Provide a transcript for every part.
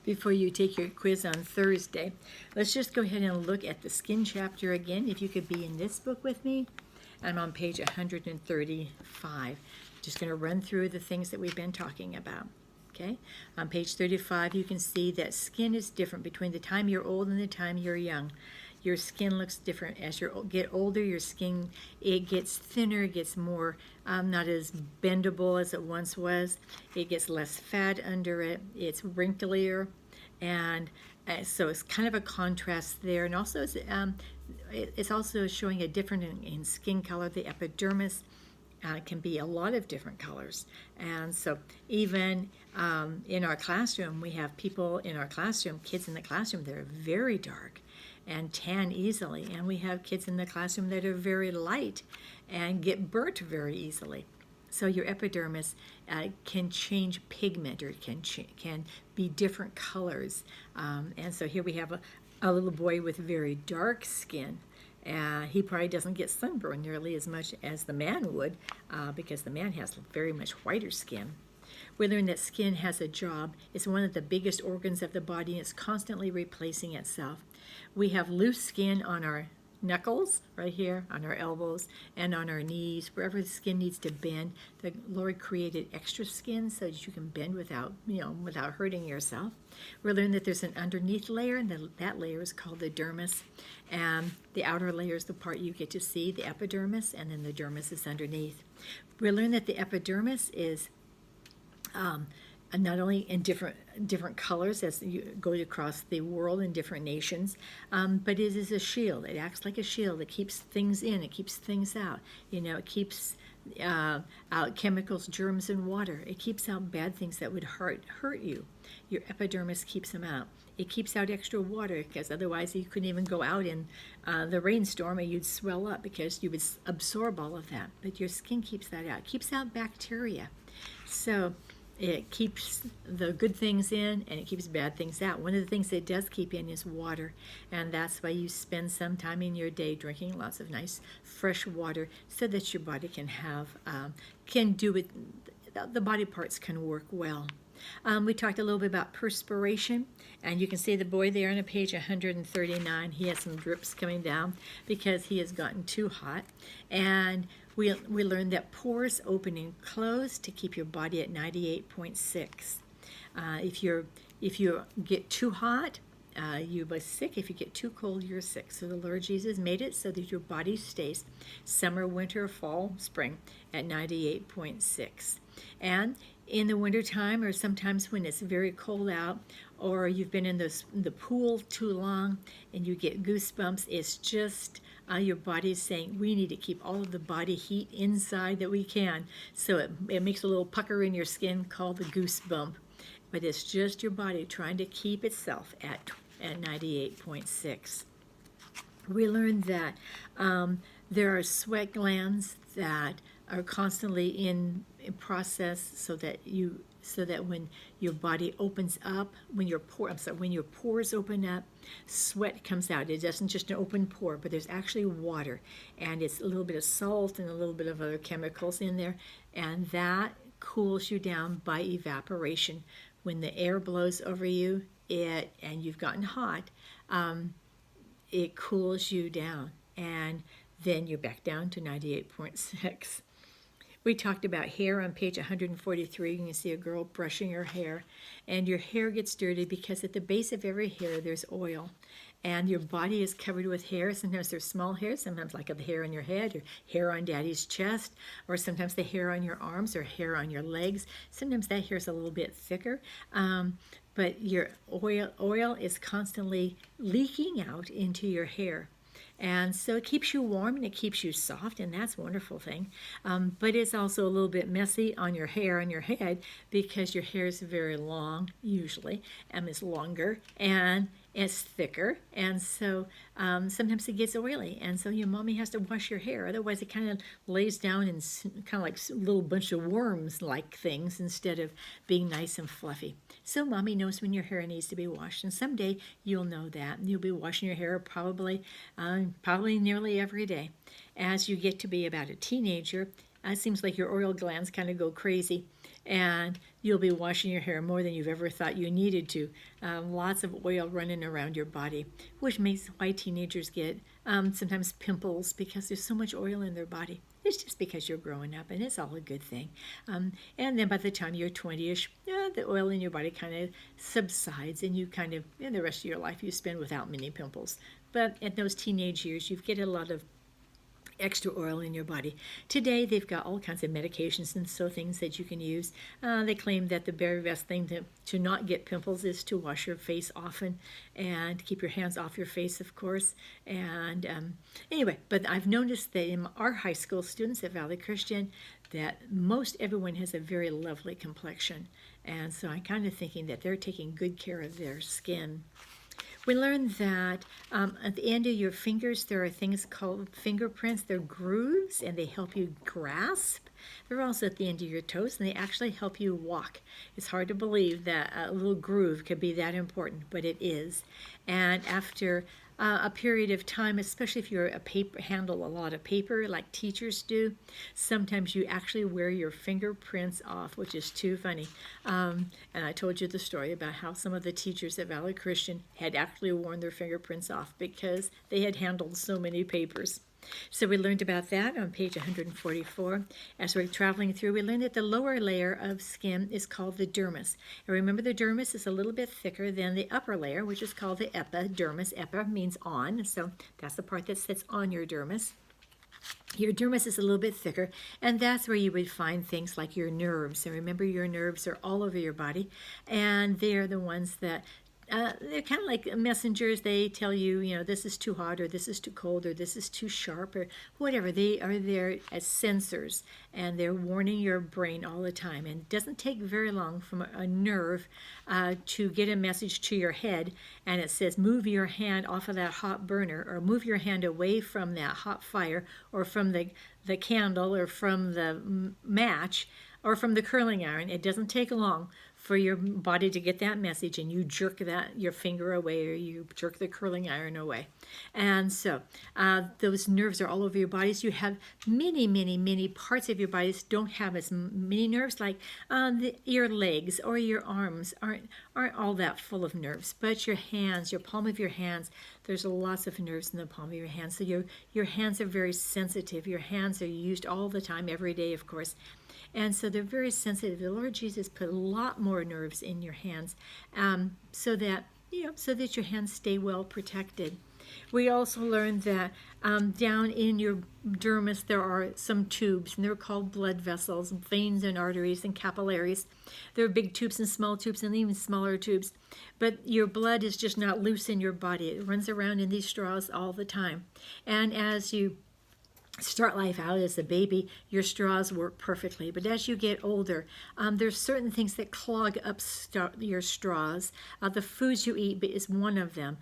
before you take your quiz on Thursday, let's just go ahead and look at the skin chapter again. If you could be in this book with me, I'm on page 135. Just going to run through the things that we've been talking about. Okay, on page 35, you can see that skin is different between the time you're old and the time you're young. Your skin looks different as you get older. Your skin, it gets thinner, it gets more not as bendable as it once was. It gets less fat under it. It's wrinklier, and so it's kind of a contrast there. And also, it's also showing a difference in skin color. The epidermis can be a lot of different colors. And so even in our classroom, we have people in our classroom, kids in the classroom that are very dark and tan easily. And we have kids in the classroom that are very light and get burnt very easily. So your epidermis can change pigment, or it can be different colors. And so here we have a little boy with very dark skin. He probably doesn't get sunburn nearly as much as the man would, because the man has very much whiter skin. We learned that skin has a job. It's one of the biggest organs of the body, and it's constantly replacing itself. We have loose skin on our knuckles, right here, on our elbows, and on our knees. Wherever the skin needs to bend, the Lord created extra skin so that you can bend without hurting yourself. We learned that there's an underneath layer, and that layer is called the dermis. And the outer layer is the part you get to see, the epidermis, and then the dermis is underneath. We learned that the epidermis is not only in different colors as you go across the world in different nations, but it is a shield. It acts like a shield. It keeps things in. It keeps things out. It keeps out chemicals, germs, and water. It keeps out bad things that would hurt you. Your epidermis keeps them out. It keeps out extra water, because otherwise you couldn't even go out in the rainstorm, and you'd swell up because you would absorb all of that. But your skin keeps that out. It keeps out bacteria. So it keeps the good things in, and it keeps bad things out. One of the things it does keep in is water, and that's why you spend some time in your day drinking lots of nice fresh water, so that your body can do it. The body parts can work well. We talked a little bit about perspiration, and you can see the boy there on page 139. He has some drips coming down because he has gotten too hot. And we learned that pores open and close to keep your body at 98.6. If you get too hot, you are sick. If you get too cold, you're sick. So the Lord Jesus made it so that your body stays summer, winter, fall, spring at 98.6. And in the wintertime, or sometimes when it's very cold out, or you've been in the pool too long and you get goosebumps, it's just your body is saying, we need to keep all of the body heat inside that we can. So it makes a little pucker in your skin called the goosebump. But it's just your body trying to keep itself at 98.6. We learned that there are sweat glands that are constantly in process, so that when your body opens up, when your pores open up, sweat comes out. It doesn't just an open pore, but there's actually water, and it's a little bit of salt and a little bit of other chemicals in there, and that cools you down by evaporation. When the air blows over you, and you've gotten hot, it cools you down, and then you're back down to 98.6. We talked about hair on page 143. You can see a girl brushing her hair, and your hair gets dirty because at the base of every hair there's oil, and your body is covered with hair. Sometimes there's small hair, sometimes like the hair on your head, or hair on daddy's chest, or sometimes the hair on your arms, or hair on your legs. Sometimes that hair is a little bit thicker, but your oil is constantly leaking out into your hair. And so it keeps you warm and it keeps you soft, and that's a wonderful thing. But it's also a little bit messy on your hair on your head, because your hair is very long, usually, and it's longer, and it's thicker, and so sometimes it gets oily, and so your mommy has to wash your hair. Otherwise, it kind of lays down in kind of like a little bunch of worms-like things instead of being nice and fluffy. So mommy knows when your hair needs to be washed, and someday you'll know that. You'll be washing your hair probably nearly every day. As you get to be about a teenager, it seems like your oil glands kind of go crazy, and you'll be washing your hair more than you've ever thought you needed to. Lots of oil running around your body, which makes why teenagers get sometimes pimples because there's so much oil in their body. It's just because you're growing up, and it's all a good thing. And then by the time you're 20-ish, the oil in your body kind of subsides, and you kind of, in the rest of your life, you spend without many pimples. But at those teenage years, you get a lot of extra oil in your body. Today, they've got all kinds of medications and so things that you can use. They claim that the very best thing to not get pimples is to wash your face often and keep your hands off your face, of course. And anyway, but I've noticed that in our high school students at Valley Christian, that most everyone has a very lovely complexion. And so I'm kind of thinking that they're taking good care of their skin. We learned that at the end of your fingers, there are things called fingerprints. They're grooves, and they help you grasp. They're also at the end of your toes, and they actually help you walk. It's hard to believe that a little groove could be that important, but it is. And after a period of time, especially if you're handle a lot of paper like teachers do, sometimes you actually wear your fingerprints off, which is too funny. And I told you the story about how some of the teachers at Valley Christian had actually worn their fingerprints off because they had handled so many papers. So we learned about that on page 144. As we're traveling through, we learned that the lower layer of skin is called the dermis. And remember, the dermis is a little bit thicker than the upper layer, which is called the epidermis. Epi means on, so that's the part that sits on your dermis. Your dermis is a little bit thicker, and that's where you would find things like your nerves. And remember, your nerves are all over your body, and they're the ones that they're kind of like messengers. They tell you, this is too hot, or this is too cold, or this is too sharp, or whatever. They are there as sensors, and they're warning your brain all the time. And it doesn't take very long from a nerve to get a message to your head, and it says, move your hand off of that hot burner, or move your hand away from that hot fire, or from the candle, or from the match, or from the curling iron. It doesn't take long for your body to get that message, and you jerk your finger away, or you jerk the curling iron away. And so those nerves are all over your bodies. You have many, many, many parts of your bodies don't have as many nerves, like your legs or your arms aren't all that full of nerves. But your hands, your palm of your hands, there's lots of nerves in the palm of your hands. So your hands are very sensitive. Your hands are used all the time, every day, of course. And so they're very sensitive. The Lord Jesus put a lot more nerves in your hands, so that your hands stay well protected. We also learned that down in your dermis there are some tubes, and they're called blood vessels, veins and arteries and capillaries. There are big tubes and small tubes and even smaller tubes. But your blood is just not loose in your body. It runs around in these straws all the time. And as you start life out as a baby, your straws work perfectly. But as you get older, there's certain things that clog up your straws. The foods you eat is one of them.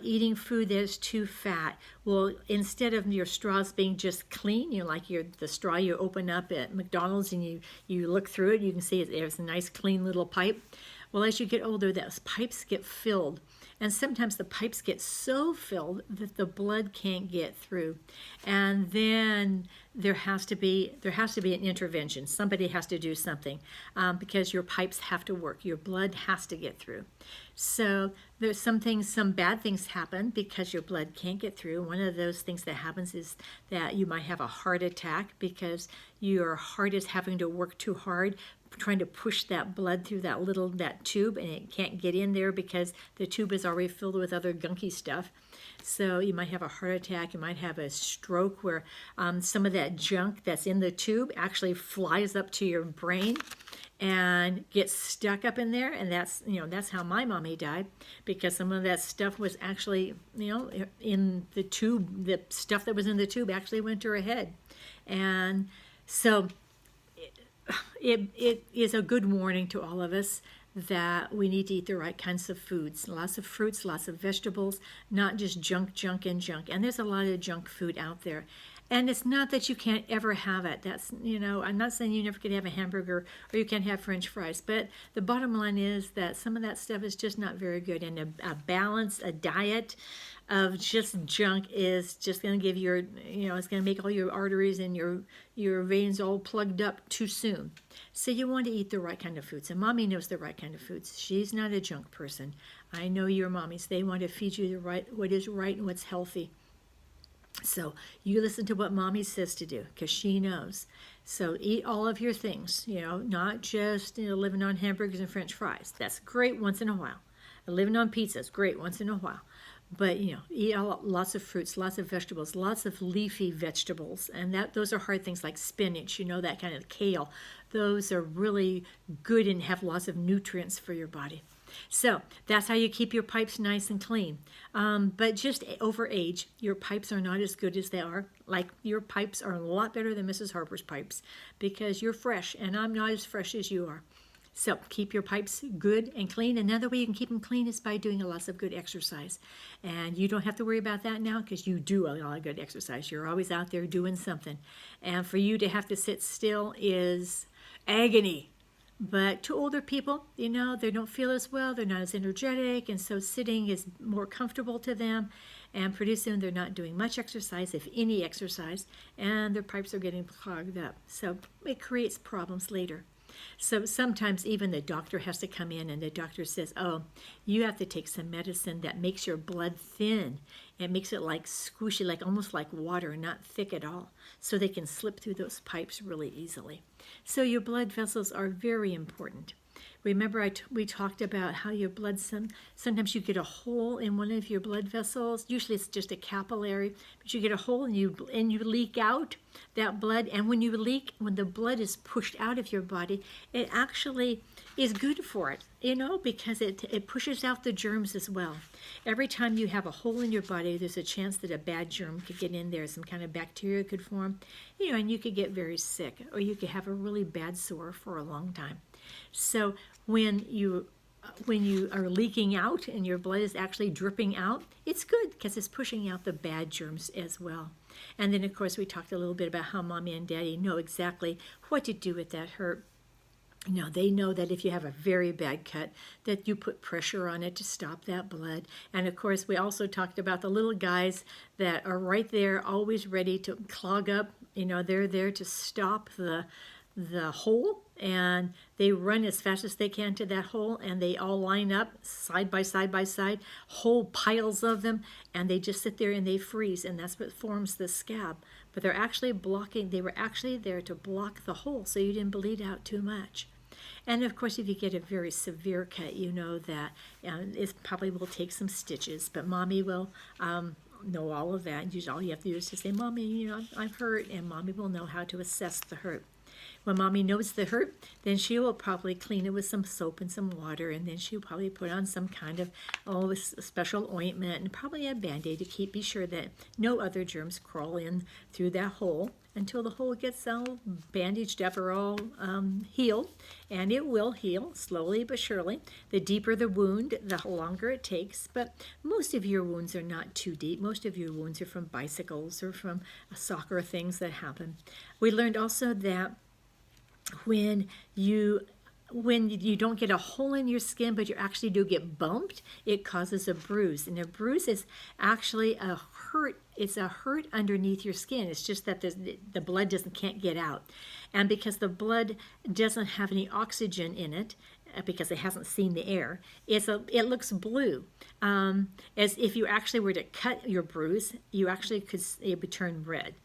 Eating food that is too fat will, instead of your straws being just clean, the straw you open up at McDonald's and you look through it, you can see there's a nice clean little pipe. Well, as you get older, those pipes get filled. And sometimes the pipes get so filled that the blood can't get through. And then there has to be an intervention. Somebody has to do something because your pipes have to work. Your blood has to get through. So there's some bad things happen because your blood can't get through. One of those things that happens is that you might have a heart attack because your heart is having to work too hard, trying to push that blood through that tube, and it can't get in there because the tube is already filled with other gunky stuff. So you might have a heart attack, you might have a stroke where some of that junk that's in the tube actually flies up to your brain and gets stuck up in there, and that's how my mommy died, because some of that stuff was actually in the tube. The stuff that was in the tube actually went to her head. And so it is a good warning to all of us that we need to eat the right kinds of foods. Lots of fruits, lots of vegetables, not just junk. And there's a lot of junk food out there. And it's not that you can't ever have it. That's, I'm not saying you never could have a hamburger or you can't have French fries, but the bottom line is that some of that stuff is just not very good. And a diet of just junk is just going to give it's going to make all your arteries and your veins all plugged up too soon. So you want to eat the right kind of foods. And Mommy knows the right kind of foods. She's not a junk person. I know your mommies. They want to feed you what is right and what's healthy. So you listen to what Mommy says to do, because she knows. So eat all of your things, not just living on hamburgers and French fries. That's great once in a while. Living on pizza is great once in a while. But, eat lots of fruits, lots of vegetables, lots of leafy vegetables. And those are hard things like spinach, that kind of kale. Those are really good and have lots of nutrients for your body. So that's how you keep your pipes nice and clean. But just over age, your pipes are not as good as they are. Like, your pipes are a lot better than Mrs. Harper's pipes because you're fresh, and I'm not as fresh as you are. So keep your pipes good and clean. Another way you can keep them clean is by doing lots of good exercise. And you don't have to worry about that now because you do a lot of good exercise. You're always out there doing something. And for you to have to sit still is agony. But to older people, they don't feel as well. They're not as energetic. And so sitting is more comfortable to them. And pretty soon they're not doing much exercise, if any exercise. And their pipes are getting clogged up. So it creates problems later. So sometimes even the doctor has to come in and the doctor says, oh, you have to take some medicine that makes your blood thin. It makes it like squishy, like almost like water, not thick at all. So they can slip through those pipes really easily. So your blood vessels are very important. Remember we talked about how your blood, sometimes you get a hole in one of your blood vessels. Usually it's just a capillary, but you get a hole and you leak out that blood. And when the blood is pushed out of your body, it actually is good for it, because it pushes out the germs as well. Every time you have a hole in your body, there's a chance that a bad germ could get in there, some kind of bacteria could form, and you could get very sick, or you could have a really bad sore for a long time. So when you are leaking out and your blood is actually dripping out, it's good because it's pushing out the bad germs as well. And then, of course, we talked a little bit about how Mommy and Daddy know exactly what to do with that hurt. They know that if you have a very bad cut, that you put pressure on it to stop that blood. And, of course, we also talked about the little guys that are right there, always ready to clog up. They're there to stop the hole, and they run as fast as they can to that hole, and they all line up side by side, whole piles of them, and they just sit there and they freeze, and that's what forms the scab. But they were actually there to block the hole so you didn't bleed out too much. And of course, if you get a very severe cut, that it probably will take some stitches, but Mommy will know all of that. Usually all you have to do is just say, Mommy, I'm hurt, and Mommy will know how to assess the hurt. When Mommy knows the hurt, then she will probably clean it with some soap and some water, and then she'll probably put on some kind of special ointment and probably a Band-Aid to be sure that no other germs crawl in through that hole until the hole gets all bandaged up or all healed. And it will heal slowly but surely. The deeper the wound, the longer it takes. But most of your wounds are not too deep. Most of your wounds are from bicycles or from soccer things that happen. We learned also that when you don't get a hole in your skin, but you actually do get bumped, it causes a bruise. And a bruise is actually a hurt. It's a hurt underneath your skin. It's just that the blood can't get out. And because the blood doesn't have any oxygen in it, because it hasn't seen the air, it looks blue. As if you actually were to cut your bruise, it would turn red.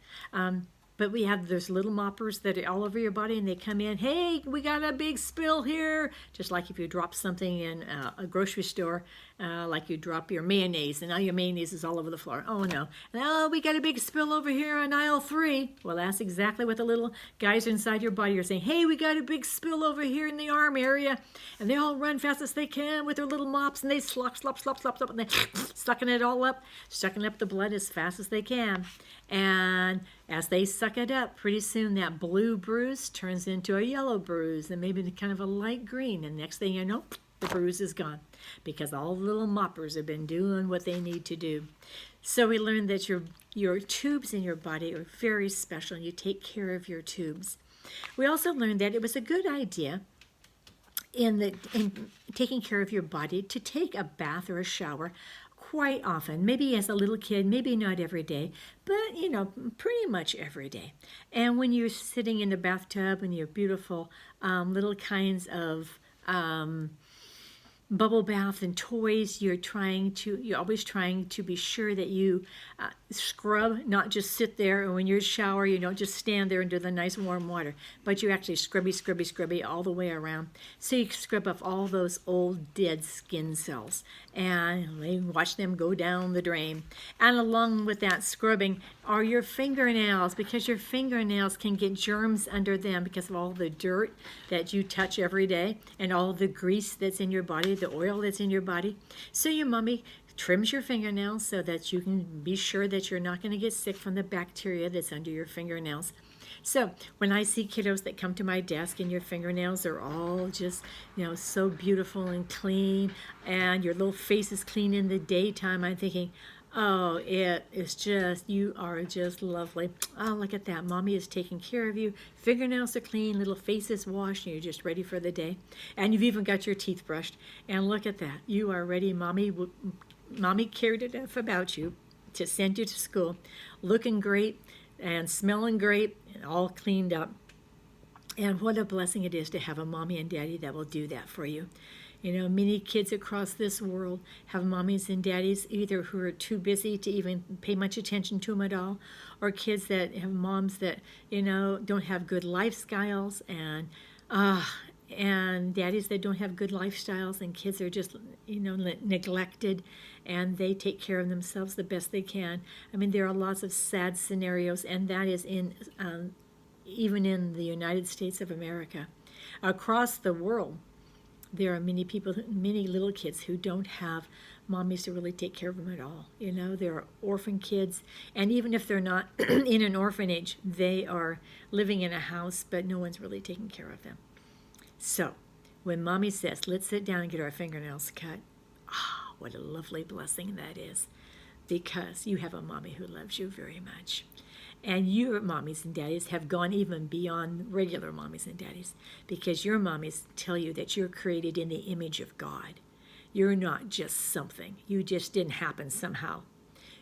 But we have those little moppers that are all over your body, and they come in, hey, we got a big spill here. Just like if you drop something in a grocery store, like you drop your mayonnaise, and now your mayonnaise is all over the floor. Oh, no. And, oh, we got a big spill over here on aisle 3. Well, that's exactly what the little guys inside your body are saying. Hey, we got a big spill over here in the arm area. And they all run fast as they can with their little mops, and they slop, and they sucking it all up, sucking up the blood as fast as they can. And as they suck it up, pretty soon that blue bruise turns into a yellow bruise and maybe kind of a light green. And next thing you know, The bruise is gone because all the little moppers have been doing what they need to do. So we learned that your tubes in your body are very special, and you take care of your tubes. We also learned that it was a good idea in taking care of your body to take a bath or a shower quite often. Maybe as a little kid, maybe not every day, but pretty much every day. And when you're sitting in the bathtub and your beautiful little kinds of bubble bath and toys, you're always trying to be sure that you scrub, not just sit there, and when you're shower, you don't just stand there and do the nice warm water, but you actually scrubby all the way around. So you scrub off all those old dead skin cells and watch them go down the drain. And along with that scrubbing are your fingernails, because your fingernails can get germs under them because of all the dirt that you touch every day and all the grease that's in your body, the oil that's in your body. So your mommy trims your fingernails so that you can be sure that you're not going to get sick from the bacteria that's under your fingernails. So when I see kiddos that come to my desk and your fingernails are all just, so beautiful and clean, and your little face is clean in the daytime, I'm thinking, oh, it is just, you are just lovely. Oh, look at that. Mommy is taking care of you. Fingernails are clean, little face is washed, and you're just ready for the day. And you've even got your teeth brushed. And look at that. You are ready. Mommy cared enough about you to send you to school looking great and smelling great and all cleaned up. And what a blessing it is to have a mommy and daddy that will do that for you. Many kids across this world have mommies and daddies either who are too busy to even pay much attention to them at all, or kids that have moms that, don't have good lifestyles, and daddies that don't have good lifestyles, and kids are just, neglected, and they take care of themselves the best they can. I mean, there are lots of sad scenarios, and that is even in the United States of America. Across the world, there are many little kids who don't have mommies to really take care of them at all. There are orphan kids, and even if they're not in an orphanage, they are living in a house, but no one's really taking care of them. So when mommy says, let's sit down and get our fingernails cut, what a lovely blessing that is, because you have a mommy who loves you very much. And your mommies and daddies have gone even beyond regular mommies and daddies, because your mommies tell you that you're created in the image of God. You're not just something. You just didn't happen somehow.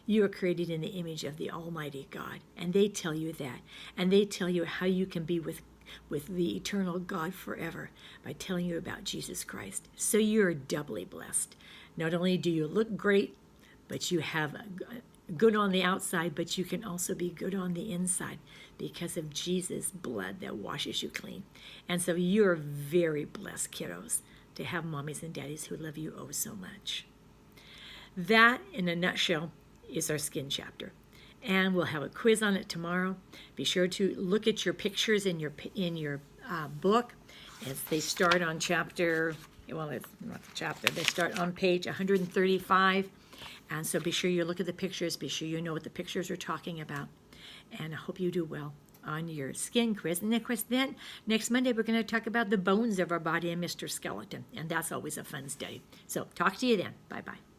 You are created in the image of the Almighty God, and they tell you that. And they tell you how you can be with the eternal God forever by telling you about Jesus Christ. So you're doubly blessed. Not only do you look great, but you have good on the outside, but you can also be good on the inside because of Jesus' blood that washes you clean. And so you're very blessed, kiddos, to have mommies and daddies who love you oh so much. That, in a nutshell, is our skin chapter. And we'll have a quiz on it tomorrow. Be sure to look at your pictures in your book as they start on chapter, well, it's not the chapter, they start on page 135. And so be sure you look at the pictures, be sure you know what the pictures are talking about. And I hope you do well on your skin quiz. And of course, then next Monday, we're going to talk about the bones of our body and Mr. Skeleton. And that's always a fun study. So talk to you then. Bye-bye.